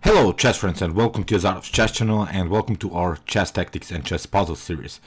Hello chess friends, and welcome to Jozarov's chess channel, and welcome to our chess tactics and chess puzzle series.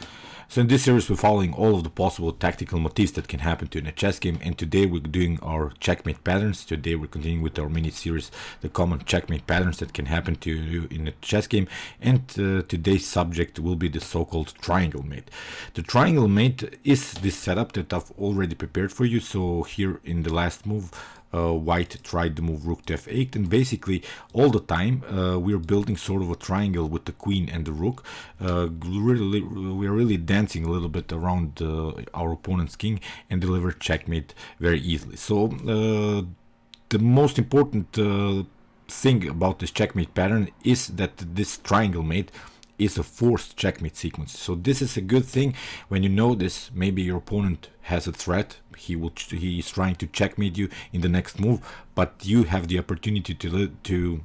So in this series we're following all of the possible tactical motifs that can happen to in a chess game, and today we're doing our checkmate patterns. Today we're continuing with our mini series, the common checkmate patterns that can happen to you in a chess game, and today's subject will be the so-called triangle mate. The triangle mate is this setup that I've already prepared for you. So here in the last move, White tried the move rook to f8, and basically all the time we're building sort of a triangle with the queen and the rook. We're really dancing a little bit around our opponent's king and deliver checkmate very easily. So the most important thing about this checkmate pattern is that this triangle mate is a forced checkmate sequence. So this is a good thing when you know this. Maybe your opponent has a threat, he is trying to checkmate you in the next move, but you have the opportunity to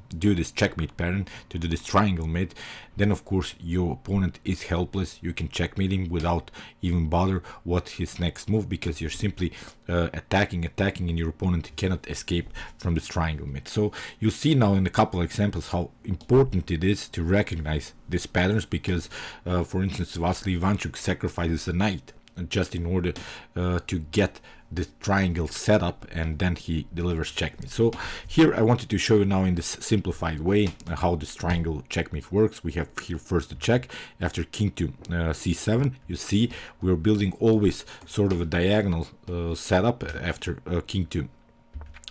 do this checkmate pattern, to do this triangle mate. Then of course your opponent is helpless. You can checkmate him without even bother what his next move, because you're simply attacking, and your opponent cannot escape from this triangle mate. So you see now in a couple of examples how important it is to recognize these patterns, because for instance Vasily Ivanchuk sacrifices a knight just in order to get the triangle set up, and then he delivers checkmate. So here I wanted to show you now in this simplified way how this triangle checkmate works. We have here first the check. After king to c7, you see we're building always sort of a diagonal setup. After king to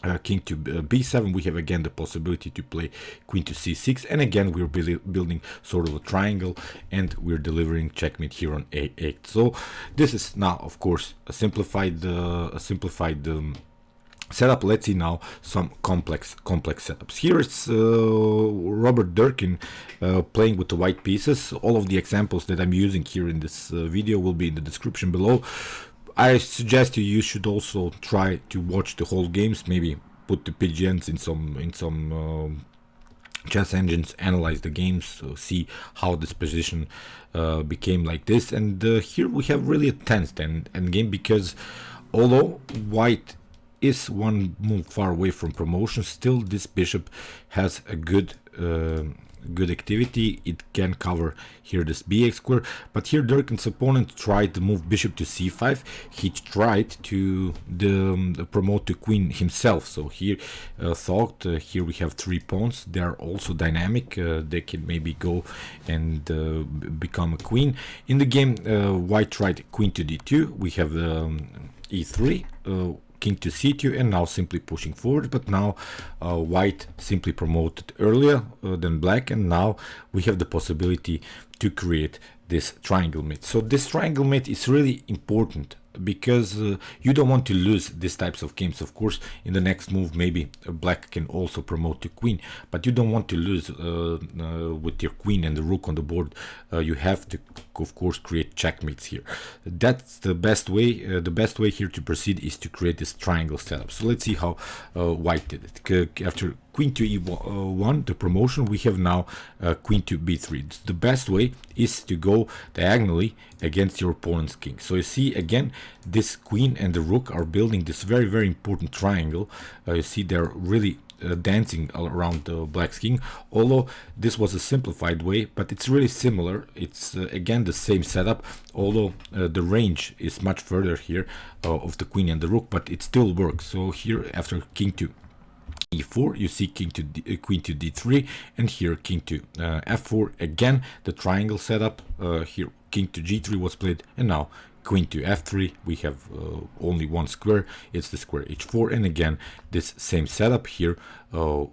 b7, we have again the possibility to play queen to c6, and again we're building sort of a triangle, and we're delivering checkmate here on a8. So this is now of course a simplified setup. Let's see now some complex setups. Here it's Robert Durkin playing with the white pieces. All of the examples that I'm using here in this video will be in the description below. I suggest you should also try to watch the whole games, maybe put the PGNs in some chess engines, analyze the games, see how this position became like this. And here we have really a tense endgame, because although white is one move far away from promotion, still this bishop has a good activity. It can cover here this bx square, but here Durkin's opponent tried to move bishop to c5. He tried to promote the queen himself. So here here we have three pawns. They are also dynamic. They can maybe go and become a queen. In the game white tried queen to d2. We have e3, king to c2, and now simply pushing forward. But now white simply promoted earlier than black, and now we have the possibility to create this triangle mate. So this triangle mate is really important, because you don't want to lose these types of games. Of course in the next move maybe black can also promote to queen, but you don't want to lose with your queen and the rook on the board. You have to of course create checkmates here. That's the best way. The best way here to proceed is to create this triangle setup. So let's see how white did it. After queen to e1, the promotion, we have now queen to b3. The best way is to go diagonally against your opponent's king. So you see again this queen and the rook are building this very important triangle. You see they're really dancing around the black's king. Although this was a simplified way, but it's really similar. It's again the same setup, although the range is much further here of the queen and the rook, but it still works. So here after king to e4, you see king to queen to d3, and here king to f4. Again the triangle setup. Here king to g3 was played, and now queen to f3. We have only one square, it's the square h4, and again this same setup here. The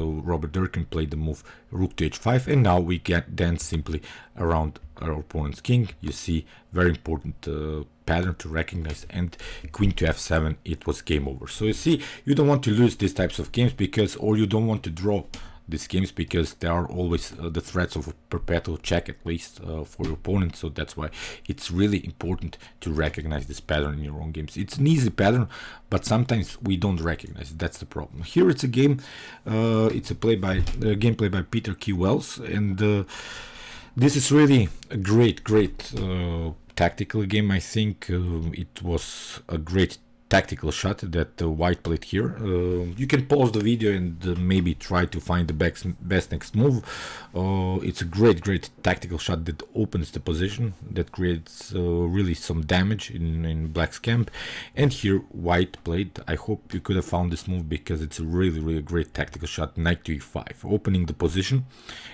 Robert Durkin played the move rook to h5, and now we get dance simply around our opponent's king. You see very important pattern to recognize, and queen to f7, it was game over. So you see you don't want to lose these types of games, because, or you don't want to draw these games, because there are always the threats of a perpetual check, at least for your opponent. So that's why it's really important to recognize this pattern in your own games. It's an easy pattern, but sometimes we don't recognize it. That's the problem. Here it's a game, it's a gameplay by Peter Q. Wells, and this is really a great tactical game. I think it was a great tactical shot that white played here. You can pause the video and maybe try to find the best next move. It's a great tactical shot that opens the position, that creates really some damage in black's camp. And here white played, I hope you could have found this move because it's a really great tactical shot, knight to e5, opening the position.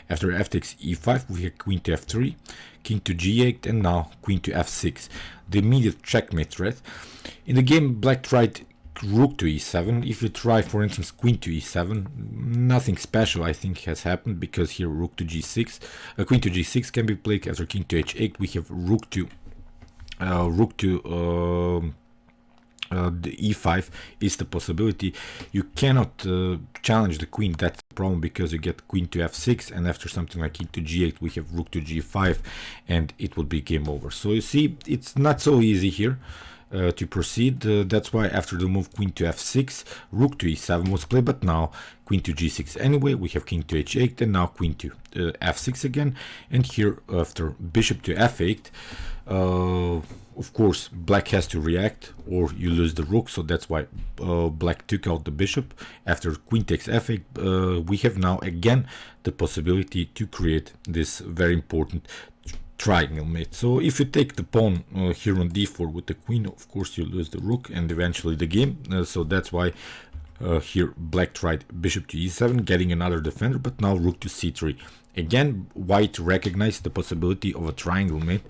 After f takes e5, we have queen to f3, king to g8, and now queen to f6, the immediate checkmate threat. In the game, black tried rook to e7. If you try, for instance, queen to e7, nothing special I think has happened, because here rook to g6, queen to g6 can be played. After king to h8, we have rook to the e5 is the possibility. You cannot challenge the queen, that's the problem, because you get queen to f6, and after something like king to g8 we have rook to g5, and it would be game over. So you see, it's not so easy here to proceed. That's why after the move queen to f6, rook to e7 was played, but now queen to g6 anyway. We have king to h8, and now queen to f6 again. And here after bishop to f8, of course black has to react or you lose the rook, so that's why black took out the bishop. After queen takes f8, we have now again the possibility to create this very important triangle mate. So if you take the pawn here on d4 with the queen, of course you lose the rook and eventually the game. So that's why here black tried bishop to e7, getting another defender, but now rook to c3. Again, white recognized the possibility of a triangle mate.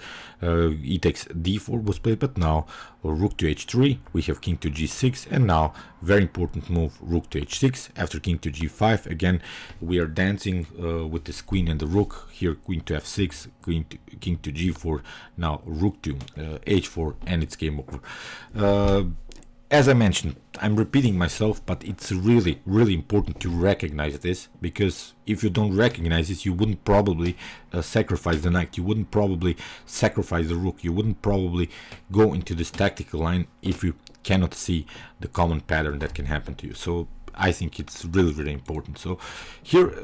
E takes d4 was played, but now rook to h3, we have king to g6, and now very important move, rook to h6. After king to g5, again we are dancing with this queen and the rook. Here queen to f6, king to g4, now rook to h4, and it's game over. As I mentioned, I'm repeating myself, but it's really important to recognize this, because if you don't recognize this, you wouldn't probably sacrifice the knight, you wouldn't probably sacrifice the rook, you wouldn't probably go into this tactical line if you cannot see the common pattern that can happen to you. So I think it's really important. So here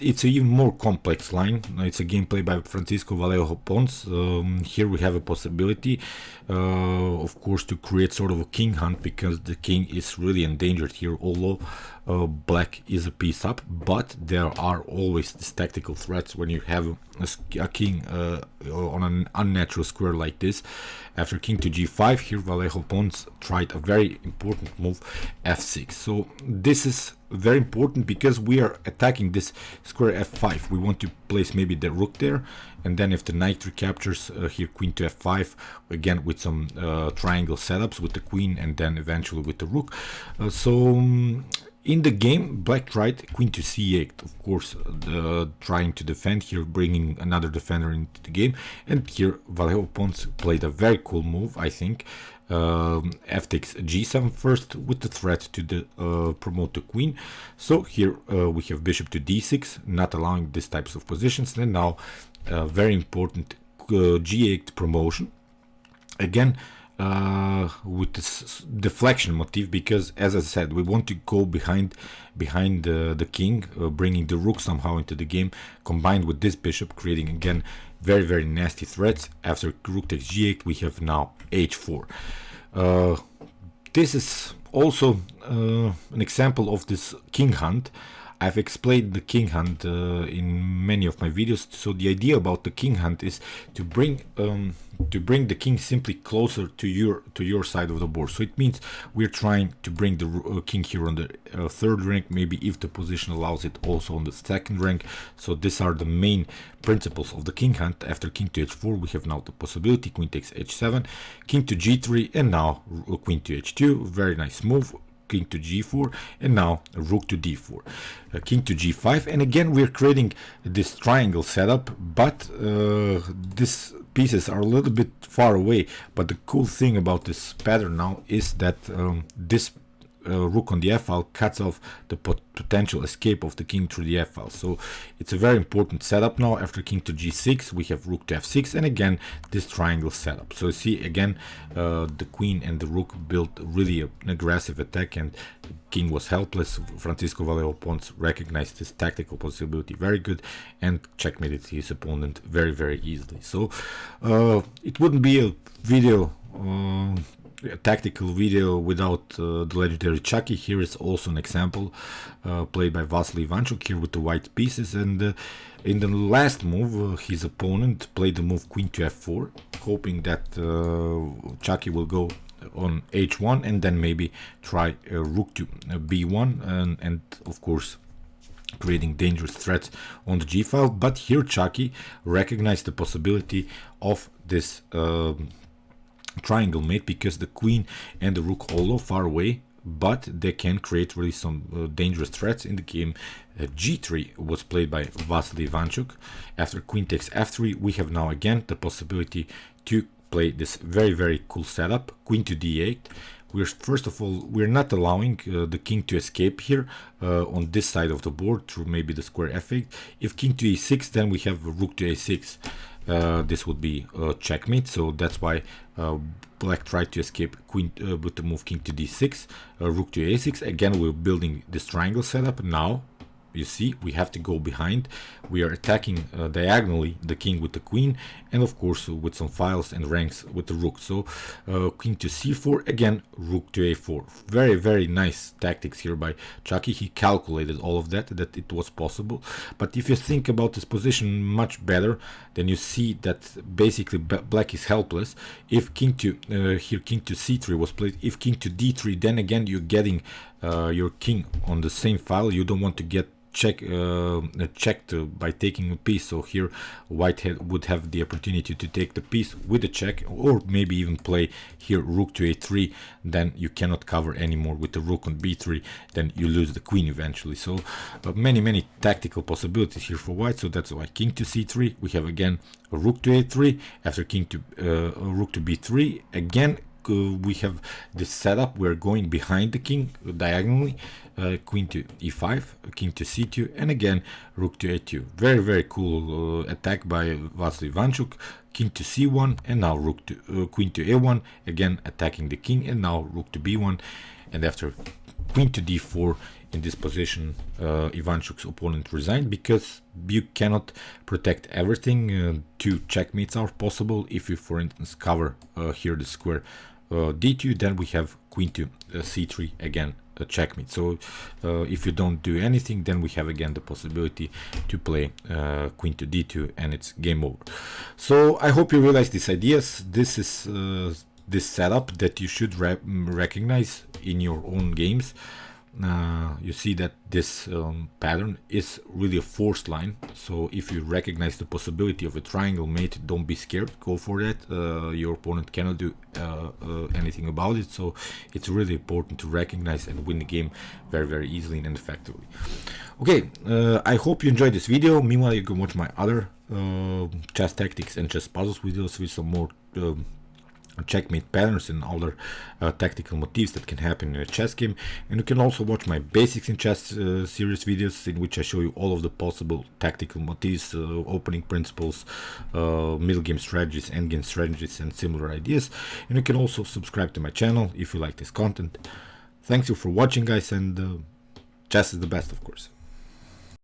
it's an even more complex line. It's a gameplay by Francisco Vallejo Pons. Here we have a possibility, of course, to create sort of a king hunt, because the king is really endangered here, although black is a piece up, but there are always these tactical threats when you have a king on an unnatural square like this. After king to g5, here Vallejo Pons tried a very important move, f6. So this is very important because we are attacking this square f5. We want to place maybe the rook there, and then if the knight recaptures, here queen to f5, again with some triangle setups with the queen and then eventually with the rook. In the game, black tried queen to c8, of course, trying to defend here, bringing another defender into the game. And here Vallejo Pons played a very cool move, I think. F takes g7 first, with the threat to the promote the queen. So here we have bishop to d6, not allowing these types of positions. And now very important g8 promotion. Again, with this deflection motif, because as I said, we want to go behind the king, bringing the rook somehow into the game, combined with this bishop, creating again very nasty threats. After rook takes g8, we have now h4. This is also an example of this king hunt. I've explained the king hunt in many of my videos. So the idea about the king hunt is to bring the king simply closer to your side of the board. So it means we're trying to bring the king here on the third rank, maybe if the position allows it also on the second rank. So these are the main principles of the king hunt. After king to h4, we have now the possibility queen takes h7, king to g3, and now queen to h2. Very nice move. King to g4, and now rook to d4, king to g5, and again we're creating this triangle setup, but these pieces are a little bit far away. But the cool thing about this pattern now is that this rook on the f-file cuts off the potential escape of the king through the f-file. So it's a very important setup now. After king to g6, we have rook to f6, and again this triangle setup. So you see again the queen and the rook built really an aggressive attack, and the king was helpless. Francisco Vallejo Pons recognized this tactical possibility very good and checkmated his opponent very easily. So it wouldn't be a video tactical video without the legendary Chucky. Here is also an example played by Vasily Ivanchuk here with the white pieces, and in the last move his opponent played the move Queen to f4, hoping that Chucky will go on h1 and then maybe try rook to b1, and of course creating dangerous threats on the g file. But here Chucky recognized the possibility of this triangle mate, because the queen and the rook all far away, but they can create really some dangerous threats in the game. G3 was played by Vasily Ivanchuk. After queen takes f3, we have now again the possibility to play this very cool setup, queen to d8. We're first of all, we're not allowing the king to escape here on this side of the board through maybe the square f8. If king to e6, then we have rook to a6. This would be checkmate, so that's why black tried to escape queen with the move king to d6, rook to a6. Again, we're building this triangle setup. Now you see we have to go behind. We are attacking diagonally the king with the queen, and of course with some files and ranks with the rook. So queen to c4, again rook to a4. Very nice tactics here by Chucky. He calculated all of that it was possible. But if you think about this position much better, then you see that basically black is helpless. If king to here king to c3 was played, if king to d3, then again you're getting your king on the same file. You don't want to get checked by taking a piece. So here white would have the opportunity to take the piece with a check, or maybe even play here rook to a3. Then you cannot cover anymore with the rook on b3, then you lose the queen eventually. So many tactical possibilities here for white. So that's why king to c3, we have again a rook to a3. After king to rook to b3, again we have this setup. We're going behind the king diagonally, queen to e5, king to c2, and again rook to a2. Very cool attack by Vasily Ivanchuk. King to c1, and now rook to queen to a1, again attacking the king, and now rook to b1. And after queen to d4, in this position Ivanchuk's opponent resigned, because you cannot protect everything. Two checkmates are possible. If you, for instance, cover here the square d2, then we have queen to c3, again a checkmate. So if you don't do anything, then we have again the possibility to play queen to d2, and it's game over. So I hope you realize these ideas. This is this setup that you should recognize in your own games. You see that this pattern is really a forced line. So if you recognize the possibility of a triangle mate, don't be scared, go for that. Your opponent cannot do anything about it. So it's really important to recognize and win the game very easily and effectively. Okay, I hope you enjoyed this video. Meanwhile, you can watch my other chess tactics and chess puzzles videos with some more checkmate patterns and other tactical motifs that can happen in a chess game. And you can also watch my basics in chess series videos, in which I show you all of the possible tactical motifs, opening principles, middle game strategies, end game strategies, and similar ideas. And you can also subscribe to my channel if you like this content. Thanks you for watching, guys, and chess is the best, of course.